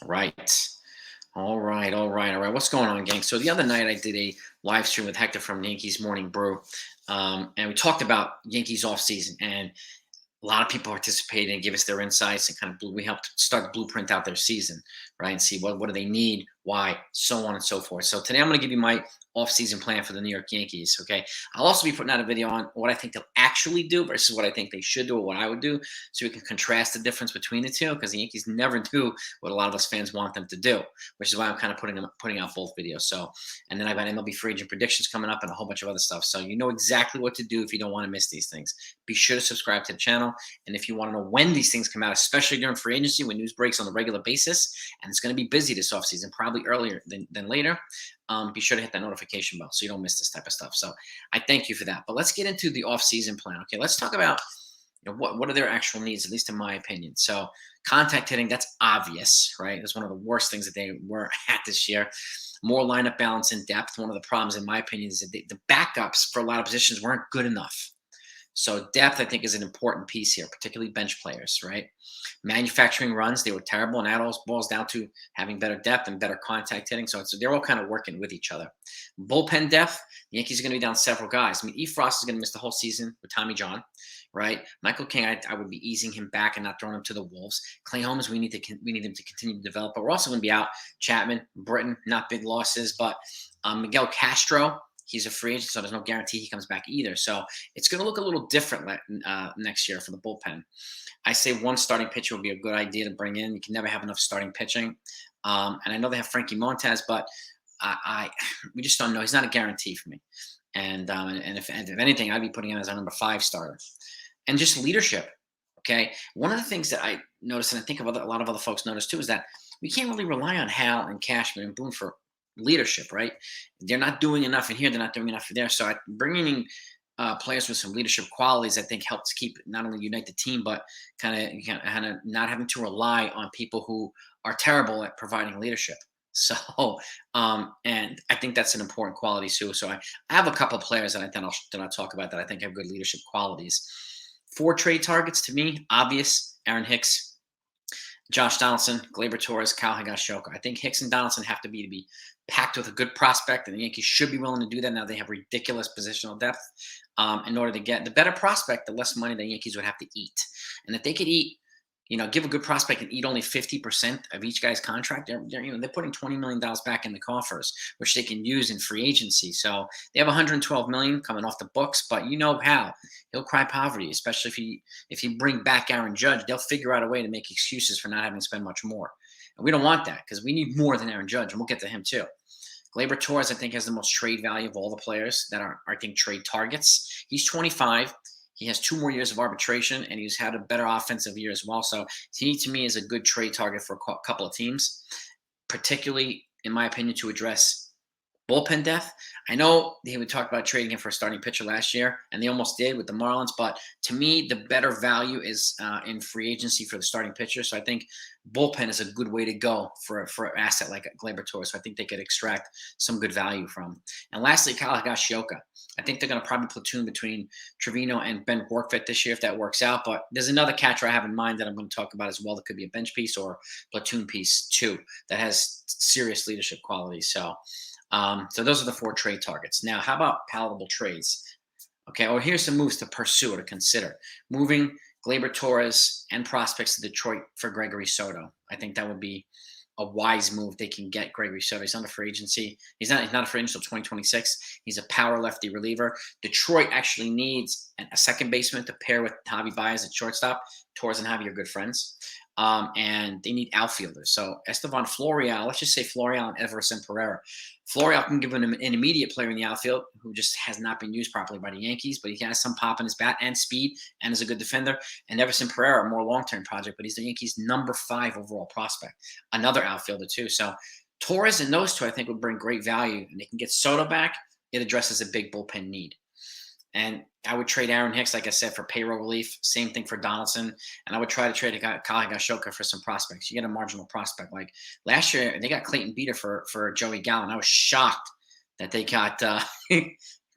Right. All right, all right, all right. What's going on, gang? So the other night I did a live stream with Hector from Yankees Morning Brew, and we talked about Yankees offseason, and a lot of people participated and give us their insights and kind of we helped start blueprint out their season, right? And see what do they need, why, so on and so forth. So today I'm going to give you my off-season plan for the New York Yankees. Okay, I'll also be putting out a video on what I think they'll actually do versus what I think they should do or what I would do, so we can contrast the difference between the two. Because the Yankees never do what a lot of us fans want them to do, which is why I'm kind of putting out both videos. So, and then I've got MLB free agent predictions coming up and a whole bunch of other stuff. So you know exactly what to do if you don't want to miss these things. Be sure to subscribe to the channel. And if you want to know when these things come out, especially during free agency, when news breaks on a regular basis, and it's going to be busy this offseason, probably earlier than later, be sure to hit that notification bell so you don't miss this type of stuff. So I thank you for that. But let's get into the offseason plan. Okay, let's talk about what are their actual needs, at least in my opinion. So contact hitting, that's obvious, right? That's one of the worst things that they were at this year. More lineup balance and depth. One of the problems, in my opinion, is that the backups for a lot of positions weren't good enough. So depth, I think, is an important piece here, particularly bench players, right? Manufacturing runs, they were terrible, and that all boils down to having better depth and better contact hitting. So they're all kind of working with each other. Bullpen depth, the Yankees are going to be down several guys. I mean, E. Frost is going to miss the whole season with Tommy John, right? Michael King, I would be easing him back and not throwing him to the wolves. Clay Holmes, we need him to continue to develop, but we're also going to be out. Chapman, Britton, not big losses, but Miguel Castro. He's a free agent, so there's no guarantee he comes back either. So it's going to look a little different next year for the bullpen. I say one starting pitcher would be a good idea to bring in. You can never have enough starting pitching. And I know they have Frankie Montas, but we just don't know. He's not a guarantee for me. And if anything, I'd be putting him as a number 5 starter. And just leadership. Okay, one of the things that I noticed, and I think a lot of other folks noticed too, is that we can't really rely on Hal and Cashman and Boone for leadership, right? They're not doing enough in here. They're not doing enough there. So bringing in players with some leadership qualities, I think, helps keep not only unite the team, but kind of not having to rely on people who are terrible at providing leadership. So, and I think that's an important quality too. So I have a couple of players that I'll talk about that I think have good leadership qualities. 4 trade targets to me, obvious: Aaron Hicks, Josh Donaldson, Gleyber Torres, Kyle Higashioka. I think Hicks and Donaldson have to be packed with a good prospect, and the Yankees should be willing to do that. Now they have ridiculous positional depth. In order to get the better prospect, the less money the Yankees would have to eat. And if they could eat, give a good prospect and eat only 50% of each guy's contract, they're putting $20 million back in the coffers, which they can use in free agency. So they have $112 million coming off the books, but you know how he'll cry poverty, especially if you bring back Aaron Judge. They'll figure out a way to make excuses for not having to spend much more. And we don't want that because we need more than Aaron Judge, and we'll get to him too. Gleyber Torres, I think, has the most trade value of all the players that are, I think, trade targets. He's 25. He has 2 more years of arbitration, and he's had a better offensive year as well. So he, to me, is a good trade target for a couple of teams, particularly, in my opinion, to address bullpen depth. I know they would talk about trading him for a starting pitcher last year, and they almost did with the Marlins. But to me, the better value is in free agency for the starting pitcher. So I think bullpen is a good way to go for an asset like Gleyber Torres. So I think they could extract some good value from. And lastly, Kyle Higashioka. I think they're going to probably platoon between Trevino and Ben Borkfit this year if that works out. But there's another catcher I have in mind that I'm going to talk about as well. That could be a bench piece or platoon piece too that has serious leadership qualities. So those are the 4 trade targets. Now, how about palatable trades? Okay, well, here's some moves to pursue or to consider. Moving Gleyber Torres and prospects to Detroit for Gregory Soto. I think that would be a wise move. They can get Gregory Soto. He's under free agency. He's not a free agent until 2026. He's a power lefty reliever. Detroit actually needs a second baseman to pair with Javi Baez at shortstop. Torres and Javi are good friends. And they need outfielders. So Estevan Florial, let's just say Florial and Everson Pereira. Florial can give him an immediate player in the outfield who just has not been used properly by the Yankees, but he has some pop in his bat and speed and is a good defender. And Everson Pereira, a more long-term project, but he's the Yankees' number 5 overall prospect. Another outfielder too. So Torres and those two, I think, would bring great value, and they can get Soto back. It addresses a big bullpen need. And I would trade Aaron Hicks, like I said, for payroll relief. Same thing for Donaldson. And I would try to trade Kyle Higashioka for some prospects. You get a marginal prospect. Like last year, they got Clayton Beater for Joey Gallen. I was shocked that they got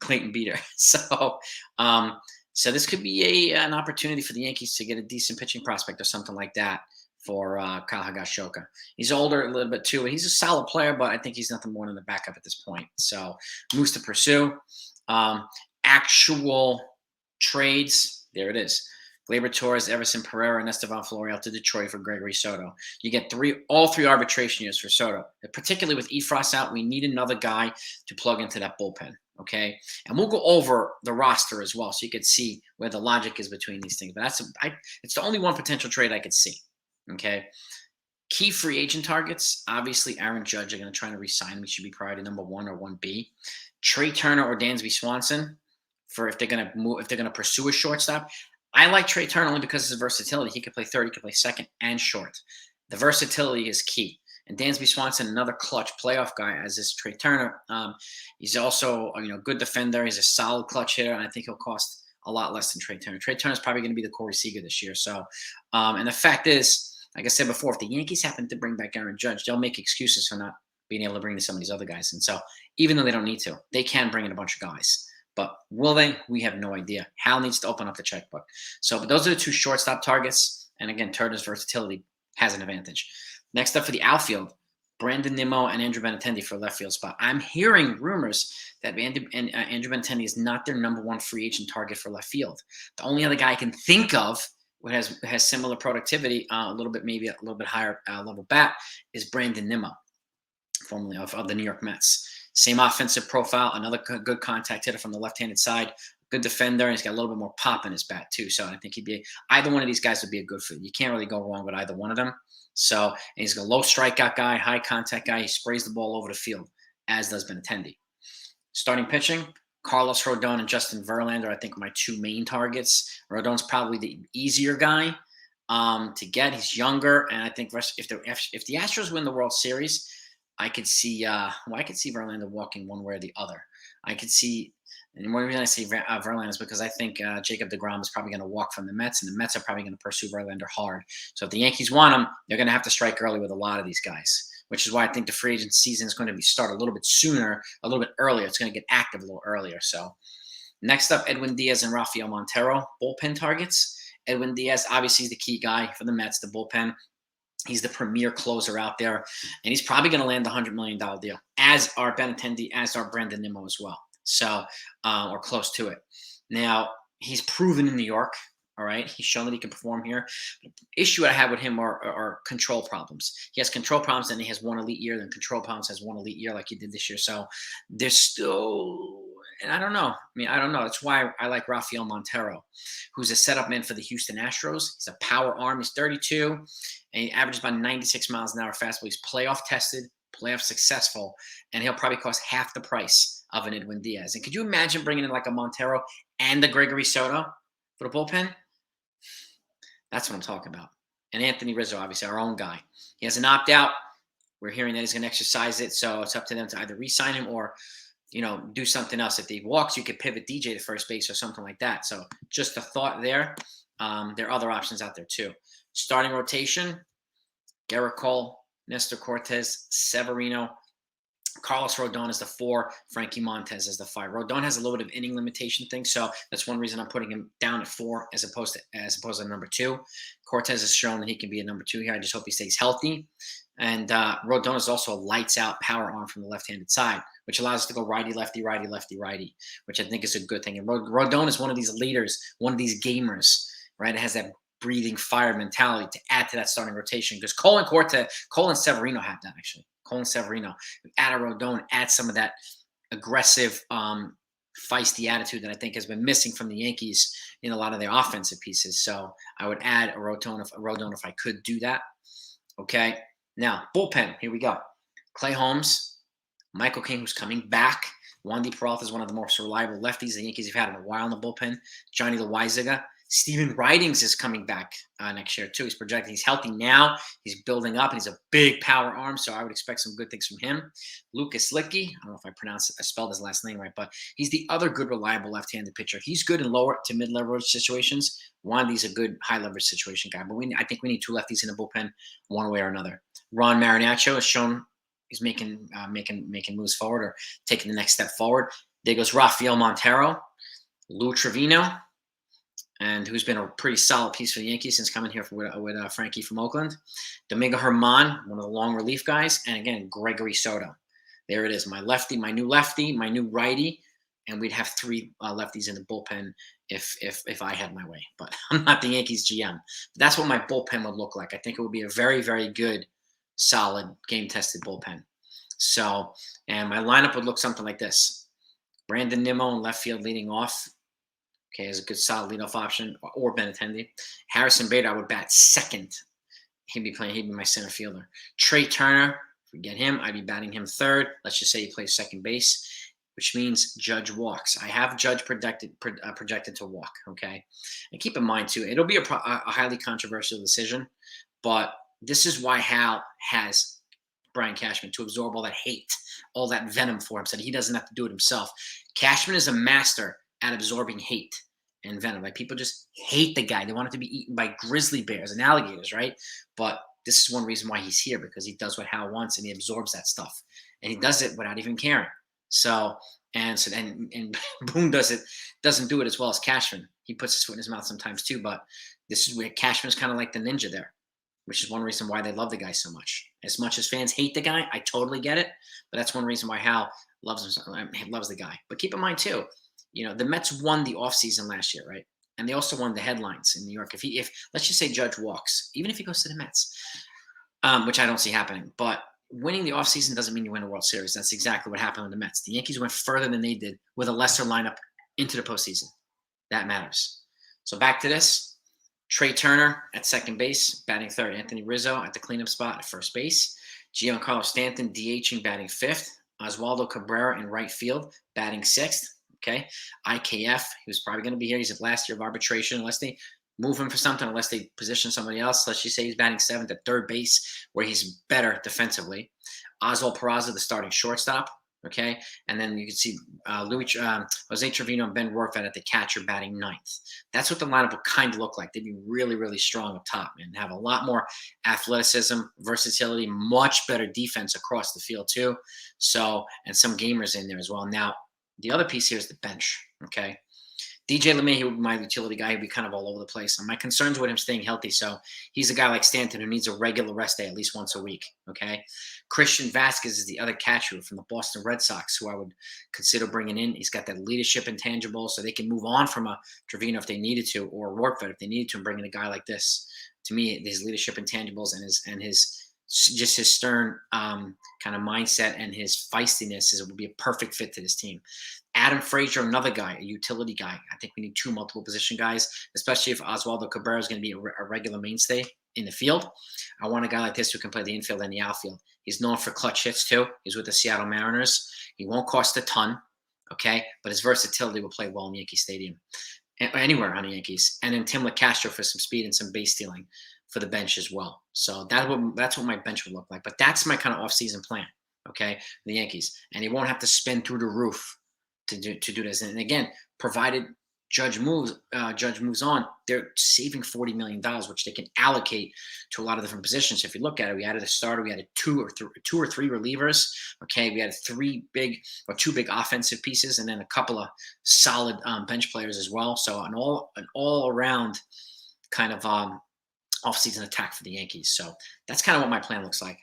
Clayton Beater. So this could be an opportunity for the Yankees to get a decent pitching prospect or something like that for Kyle Higashoka. He's older a little bit too, and he's a solid player, but I think he's nothing more than the backup at this point. So moves to pursue. Actual trades, there it is. Gleyber Torres, Everson Pereira, and Estevan Florial to Detroit for Gregory Soto. You get all three arbitration years for Soto. Particularly with Efros out, we need another guy to plug into that bullpen. Okay, and we'll go over the roster as well, so you could see where the logic is between these things. But it's the only one potential trade I could see. Okay, key free agent targets. Obviously, Aaron Judge are going to try to re-sign him. He should be priority number 1 or 1B. Trey Turner or Dansby Swanson for if they're going to pursue a shortstop. I like Trey Turner only because of his versatility. He could play third, he could play second and short. The versatility is key. And Dansby Swanson, another clutch playoff guy, as is Trey Turner. He's also a good defender. He's a solid clutch hitter, and I think he'll cost a lot less than Trey Turner. Trey Turner is probably going to be the Corey Seager this year. So, and the fact is, like I said before, if the Yankees happen to bring back Aaron Judge, they'll make excuses for not being able to bring in some of these other guys. And so, even though they don't need to, they can bring in a bunch of guys. But will they? We have no idea. Hal needs to open up the checkbook. So, but those are the two shortstop targets. And again, Turner's versatility has an advantage. Next up for the outfield, Brandon Nimmo and Andrew Benintendi for a left field spot. I'm hearing rumors that Andrew Benintendi is not their number 1 free agent target for left field. The only other guy I can think of who has similar productivity, maybe a little bit higher level bat, is Brandon Nimmo, formerly of the New York Mets. Same offensive profile, another good contact hitter from the left-handed side, good defender, and he's got a little bit more pop in his bat too. So I think either one of these guys would be a good fit. You can't really go wrong with either one of them. So, and he's a low strikeout guy, high contact guy. He sprays the ball over the field, as does Benintendi. Starting pitching, Carlos Rodon and Justin Verlander, I think, are my 2 main targets. Rodon's probably the easier guy to get. He's younger, and I think if the Astros win the World Series, I could see Verlander walking one way or the other. I could see, and one reason I say Verlander is because I think Jacob deGrom is probably going to walk from the Mets, and the Mets are probably going to pursue Verlander hard. So if the Yankees want him, they're going to have to strike early with a lot of these guys, which is why I think the free agent season is going to start a little bit sooner, a little bit earlier. It's going to get active a little earlier. So next up, Edwin Diaz and Rafael Montero, bullpen targets. Edwin Diaz, obviously, is the key guy for the Mets, the bullpen. He's the premier closer out there, and he's probably going to land the $100 million deal, as are Benintendi, as are Brandon Nimmo as well. So, or close to it. Now, he's proven in New York. All right, he's shown that he can perform here. The issue I have with him are control problems. He has control problems, and he has one elite year. Then control problems has one elite year, like he did this year. So there's still, and I don't know. I don't know. That's why I like Rafael Montero, who's a setup man for the Houston Astros. He's a power arm. He's 32, and he averages about 96 miles an hour fastball. He's playoff tested, playoff successful, and he'll probably cost half the price of an Edwin Diaz. And could you imagine bringing in like a Montero and a Gregory Soto for the bullpen? That's what I'm talking about. And Anthony Rizzo, obviously, our own guy. He has an opt-out. We're hearing that he's going to exercise it, so it's up to them to either re-sign him or, do something else. If he walks, you could pivot DJ to first base or something like that. So just a thought there. There are other options out there too. Starting rotation, Gerrit Cole, Nestor Cortez, Severino, Carlos Rodon is the 4, Frankie Montes is the 5. Rodon has a little bit of inning limitation thing, so that's one reason I'm putting him down at 4 as opposed to number 2. Cortez has shown that he can be a number 2 here. I just hope he stays healthy. And Rodon is also a lights-out power arm from the left-handed side, which allows us to go righty-lefty, righty-lefty, which I think is a good thing. And Rodon is one of these leaders, one of these gamers, right? It has that breathing fire mentality to add to that starting rotation because Cole and Severino have that, actually. Cole and Severino, add a Rodon, add some of that aggressive, feisty attitude that I think has been missing from the Yankees in a lot of their offensive pieces. So I would add a Rodon if I could do that. Okay. Now, bullpen, here we go. Clay Holmes, Michael King, who's coming back. Wandy Peralta is one of the most reliable lefties the Yankees have had in a while in the bullpen. Johnny Loizaga. Steven Ridings is coming back next year, too. He's projected. He's healthy now. He's building up, and he's a big power arm, so I would expect some good things from him. Lucas Licky, I don't know if I spelled his last name right, but he's the other good, reliable left-handed pitcher. He's good in lower to mid-leverage situations. Wandy's a good high-leverage situation guy, but I think we need 2 lefties in the bullpen one way or another. Ron Marinaccio has shown he's making moves forward or taking the next step forward. There goes Rafael Montero, Lou Trevino, and who's been a pretty solid piece for the Yankees since coming here with Frankie from Oakland. Domingo Herman, one of the long relief guys, and again, Gregory Soto. There it is, my new lefty, my new righty, and we'd have three lefties in the bullpen if I had my way. But I'm not the Yankees GM. But that's what my bullpen would look like. I think it would be a very, very good, solid, game-tested bullpen. So, and my lineup would look something like this. Brandon Nimmo in left field leading off. Okay, as a good solid leadoff option, or Benintendi. Harrison Bader, I would bat second. He'd be my center fielder. Trey Turner, if we get him, I'd be batting him third. Let's just say he plays second base, which means Judge walks. I have Judge projected to walk, okay? And keep in mind, too, it'll be a highly controversial decision, but this is why Hal has Brian Cashman, to absorb all that hate, all that venom for him, so that he doesn't have to do it himself. Cashman is a master at absorbing hate and venom. Like, people just hate the guy. They want it to be eaten by grizzly bears and alligators, right? But this is one reason why he's here, because he does what Hal wants and he absorbs that stuff. And he does it without even caring. And Boone doesn't do it as well as Cashman. He puts his foot in his mouth sometimes too, but this is where Cashman's kind of like the ninja there, which is one reason why they love the guy so much. As much as fans hate the guy, I totally get it, but that's one reason why Hal loves the guy. But keep in mind too, the Mets won the offseason last year, right? And they also won the headlines in New York. If let's just say Judge walks, even if he goes to the Mets, which I don't see happening, but winning the offseason doesn't mean you win a World Series. That's exactly what happened with the Mets. The Yankees went further than they did with a lesser lineup into the postseason. That matters. So back to this. Trey Turner at second base, batting third. Anthony Rizzo at the cleanup spot at first base. Giancarlo Stanton DHing, batting fifth. Oswaldo Cabrera in right field, batting sixth. Okay. IKF, he was probably going to be here. He's at last year of arbitration, unless they move him for something, unless they position somebody else. Let's just say he's batting seventh at third base, where he's better defensively. Oswald Peraza, the starting shortstop. Okay. And then you can see Jose Trevino and Ben Rortvedt at the catcher, batting ninth. That's what the lineup will kind of look like. They'd be really, really strong up top and have a lot more athleticism, versatility, much better defense across the field too. So, and some gamers in there as well. Now, the other piece here is the bench, okay? DJ LeMahieu would be my utility guy. He'd be kind of all over the place. And my concerns with him staying healthy. So he's a guy like Stanton who needs a regular rest day at least once a week, okay? Christian Vasquez is the other catcher from the Boston Red Sox, who I would consider bringing in. He's got that leadership intangible, so they can move on from a Trevino if they needed to, or Rortvedt if they needed to, and bring in a guy like this. To me, his leadership intangibles and his stern kind of mindset and his feistiness would be a perfect fit to this team. Adam Frazier, another guy, a utility guy. I think we need two multiple position guys, especially if Oswaldo Cabrera is going to be a regular mainstay in the field. I want a guy like this who can play the infield and the outfield. He's known for clutch hits too. He's with the Seattle Mariners. He won't cost a ton, okay? But his versatility will play well in Yankee Stadium, anywhere on the Yankees. And then Tim LeCastro for some speed and some base stealing for the bench as well. So that's what my bench would look like. But that's my kind of offseason plan, okay, for the Yankees. And he won't have to spin through the roof to do this. And again, provided Judge moves on, they're saving $40 million, which they can allocate to a lot of different positions. If you look at it, we added a starter, we added two or three relievers. Okay, we added two big offensive pieces, and then a couple of solid bench players as well. So an all around kind of offseason attack for the Yankees. So that's kind of what my plan looks like.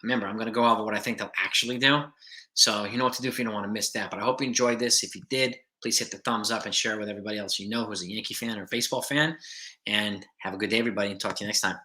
Remember, I'm going to go over what I think they'll actually do. So you know what to do if you don't want to miss that. But I hope you enjoyed this. If you did, please hit the thumbs up and share it with everybody else you know who's a Yankee fan or a baseball fan. And have a good day, everybody, and talk to you next time.